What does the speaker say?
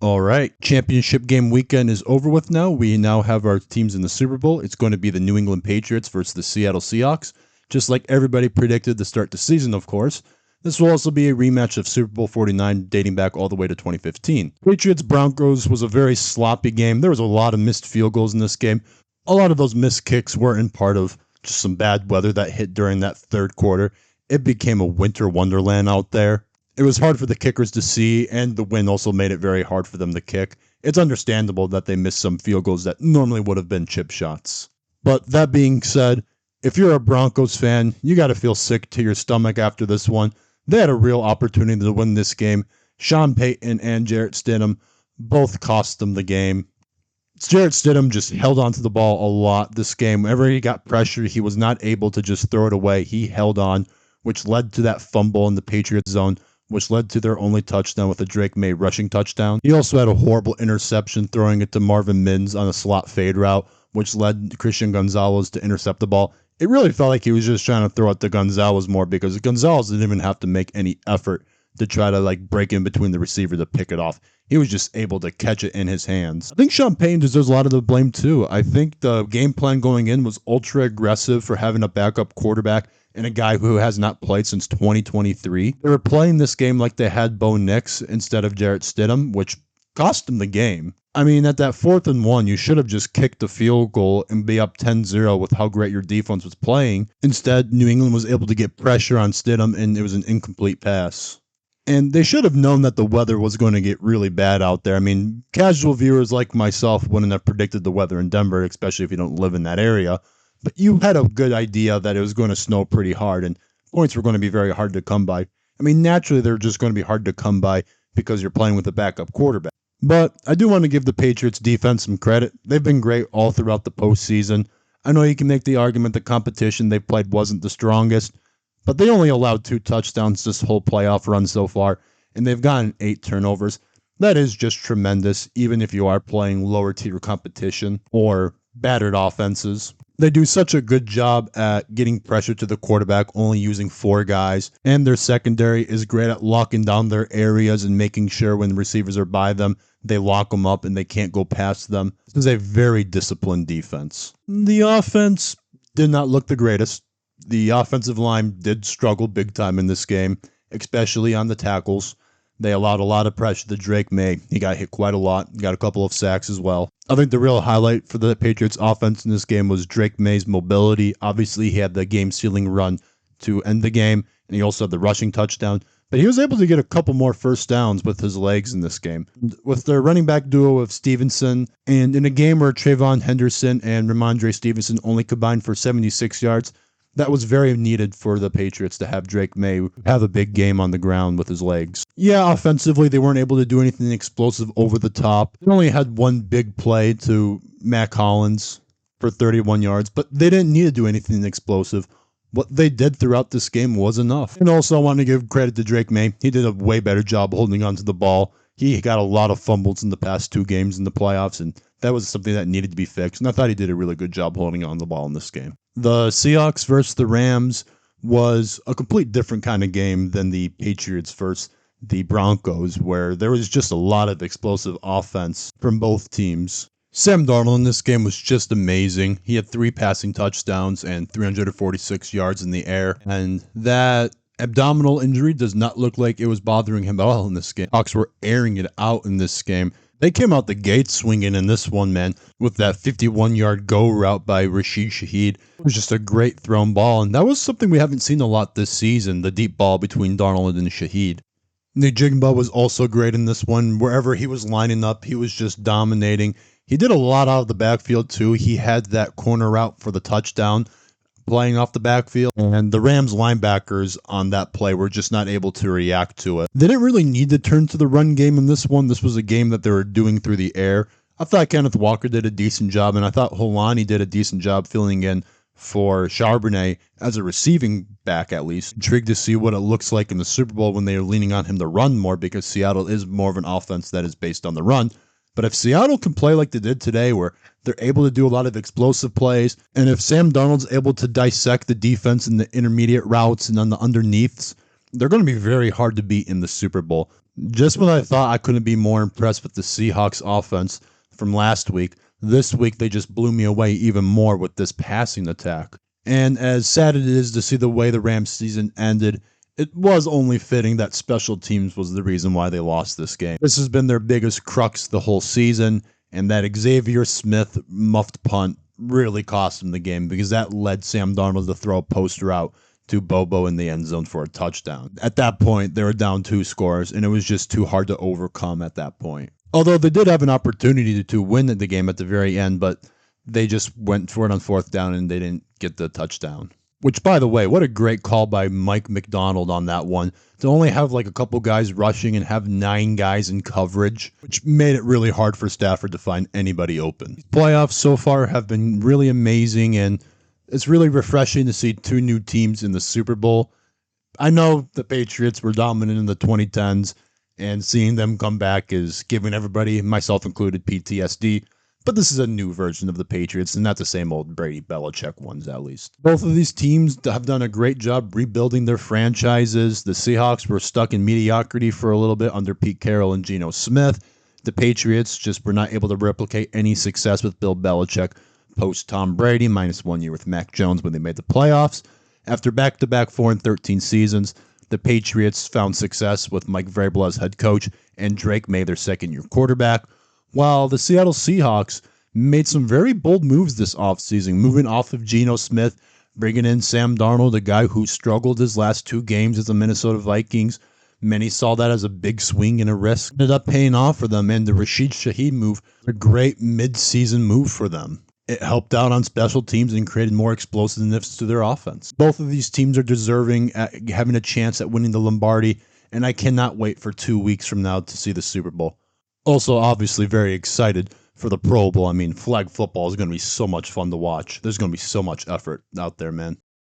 All right, championship game weekend is over with now. We now have our teams in the Super Bowl. It's going to be the New England Patriots versus the Seattle Seahawks, just like everybody predicted to start the season, of course. This will also be a rematch of Super Bowl 49 dating back all the way to 2015. Patriots-Broncos was a very sloppy game. There was a lot of missed field goals in this game. A lot of those missed kicks were in part of just some bad weather that hit during that third quarter. It became a winter wonderland out there. It was hard for the kickers to see, and the wind also made it very hard for them to kick. It's understandable that they missed some field goals that normally would have been chip shots. But that being said, if you're a Broncos fan, you got to feel sick to your stomach after this one. They had a real opportunity to win this game. Sean Payton and Jarrett Stidham both cost them the game. Jarrett Stidham just held onto the ball a lot this game. Whenever he got pressure, he was not able to just throw it away. He held on, which led to that fumble in the Patriots zone, which led to their only touchdown with a Drake May rushing touchdown. He also had a horrible interception throwing it to Marvin Mims on a slot fade route, which led Christian Gonzalez to intercept the ball. It really felt like he was just trying to throw it to Gonzalez more because Gonzalez didn't even have to make any effort to try to break in between the receiver to pick it off. He was just able to catch it in his hands. I think Sean Payton deserves a lot of the blame too. I think the game plan going in was ultra aggressive for having a backup quarterback and a guy who has not played since 2023. They were playing this game like they had Bo Nix instead of Jarrett Stidham, which cost them the game. I mean, at that 4th and 1, you should have just kicked the field goal and be up 10-0 with how great your defense was playing. Instead, New England was able to get pressure on Stidham, and it was an incomplete pass. And they should have known that the weather was going to get really bad out there. I mean, casual viewers like myself wouldn't have predicted the weather in Denver, especially if you don't live in that area. But you had a good idea that it was going to snow pretty hard, and points were going to be very hard to come by. I mean, naturally, they're just going to be hard to come by because you're playing with a backup quarterback. But I do want to give the Patriots defense some credit. They've been great all throughout the postseason. I know you can make the argument the competition they played wasn't the strongest, but they only allowed 2 touchdowns this whole playoff run so far, and they've gotten 8 turnovers. That is just tremendous, even if you are playing lower tier competition or battered offenses. They do such a good job at getting pressure to the quarterback, only using 4 guys, and their secondary is great at locking down their areas and making sure when the receivers are by them, they lock them up and they can't go past them. This is a very disciplined defense. The offense did not look the greatest. The offensive line did struggle big time in this game, especially on the tackles. They allowed a lot of pressure to Drake May. He got hit quite a lot. Got a couple of sacks as well. I think the real highlight for the Patriots offense in this game was Drake May's mobility. Obviously, he had the game-sealing run to end the game, and he also had the rushing touchdown. But he was able to get a couple more first downs with his legs in this game. With their running back duo of Stevenson, and in a game where Trayvon Henderson and Ramondre Stevenson only combined for 76 yards, that was very needed for the Patriots to have Drake May have a big game on the ground with his legs. Yeah, offensively, they weren't able to do anything explosive over the top. They only had one big play to Matt Collins for 31 yards, but they didn't need to do anything explosive. What they did throughout this game was enough. And also, I want to give credit to Drake May. He did a way better job holding onto the ball. He got a lot of fumbles in the past 2 games in the playoffs, and that was something that needed to be fixed. And I thought he did a really good job holding on the ball in this game. The Seahawks versus the Rams was a complete different kind of game than the Patriots versus the Broncos, where there was just a lot of explosive offense from both teams. Sam Darnold in this game was just amazing. He had 3 passing touchdowns and 346 yards in the air, and that abdominal injury does not look like it was bothering him at all in this game. Hawks were airing it out in this game. They came out the gate swinging in this one, man, with that 51-yard go route by Rashid Shaheed. It was just a great thrown ball, and that was something we haven't seen a lot this season, the deep ball between Darnold and Shaheed. Njigba was also great in this one. Wherever he was lining up, he was just dominating. He did a lot out of the backfield, too. He had that corner route for the touchdown, playing off the backfield, and the Rams linebackers on that play were just not able to react to it. They didn't really need to turn to the run game in this one. This was a game that they were doing through the air. I thought Kenneth Walker did a decent job, and I thought Holani did a decent job filling in for Charbonnet as a receiving back, at least. Intrigued to see what it looks like in the Super Bowl when they are leaning on him to run more, because Seattle is more of an offense that is based on the run. But if Seattle can play like they did today, where they're able to do a lot of explosive plays, and if Sam Darnold's able to dissect the defense in the intermediate routes and on the underneaths, They're going to be very hard to beat in the Super Bowl. Just when I thought I couldn't be more impressed with the Seahawks offense from last week, this week they just blew me away even more with this passing attack. And as sad it is to see the way the Rams season ended, it was only fitting that special teams was the reason why they lost this game. This has been their biggest crux the whole season, and that Xavier Smith muffed punt really cost them the game because that led Sam Darnold to throw a post route to Bobo in the end zone for a touchdown. At that point, they were down 2 scores, and it was just too hard to overcome at that point. Although they did have an opportunity to win the game at the very end, but they just went for it on 4th down and they didn't get the touchdown. Which, by the way, what a great call by Mike McDonald on that one. To only have like a couple guys rushing and have 9 guys in coverage, which made it really hard for Stafford to find anybody open. Playoffs so far have been really amazing, and it's really refreshing to see 2 new teams in the Super Bowl. I know the Patriots were dominant in the 2010s, and seeing them come back is giving everybody, myself included, PTSD. But this is a new version of the Patriots, and not the same old Brady Belichick ones, at least. Both of these teams have done a great job rebuilding their franchises. The Seahawks were stuck in mediocrity for a little bit under Pete Carroll and Geno Smith. The Patriots just were not able to replicate any success with Bill Belichick post Tom Brady, minus 1 year with Mac Jones when they made the playoffs. After back-to-back 4-13 seasons, the Patriots found success with Mike Vrabel as head coach and Drake May their second-year quarterback, while the Seattle Seahawks made some very bold moves this offseason, moving off of Geno Smith, bringing in Sam Darnold, a guy who struggled his last 2 games as the Minnesota Vikings. Many saw that as a big swing and a risk. Ended up paying off for them, and the Rashid Shaheed move, a great mid-season move for them. It helped out on special teams and created more explosiveness to their offense. Both of these teams are deserving at having a chance at winning the Lombardi, and I cannot wait for 2 weeks from now to see the Super Bowl. Also, obviously, very excited for the Pro Bowl. I mean, flag football is going to be so much fun to watch. There's going to be so much effort out there, man.